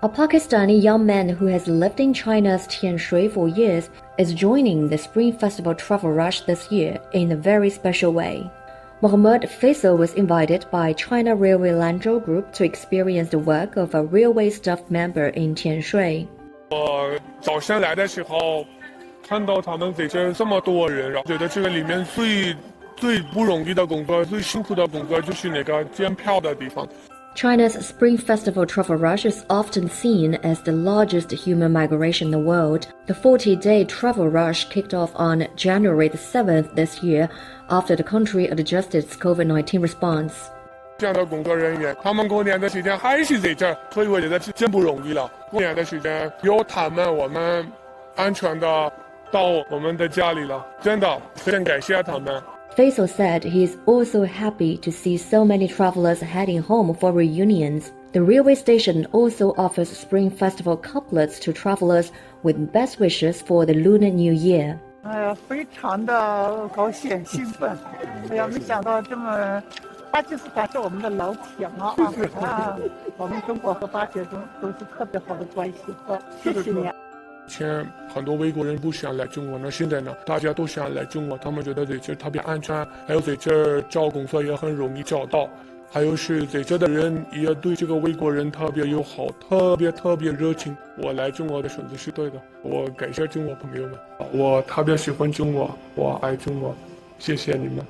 A Pakistani young man who has lived in China's Tianshui for years is joining the Spring Festival travel rush this year in a very special way. Mohammad Faisal was invited by China Railway Lanzhou Group to experience the work of a railway staff member in Tianshui. 我早上来的时候，看到他们在这这么多人，然后觉得这个里面最不容易的工作、最辛苦的工作就是那个检票的地方。China's Spring Festival travel rush is often seen as the largest human migration in the world. The 40-day travel rush kicked off on January the 7th this year after the country adjusted its COVID-19 response. 这样的工作人员，他们过年的时间还是在这儿，所以我觉得是真不容易了。过年的时间有他们，我们安全的到我们的家里了，真的非常感谢他们。Faisal said he is also happy to see so many travelers heading home for reunions. The railway station also offers Spring Festival couplets to travelers with best wishes for the Lunar New Year. 非常的高兴兴奋，没想到这么，巴基斯坦是我们的老铁嘛我们中国和巴基都是特别好的关系，谢谢你。以前很多外国人不想来中国呢，现在呢，大家都想来中国，他们觉得在这特别安全，还有在这找工作也很容易找到，还有是在这的人也对这个外国人特别友好，特别热情。我来中国的选择是对的，我感谢中国朋友们，我特别喜欢中国，我爱中国，谢谢你们。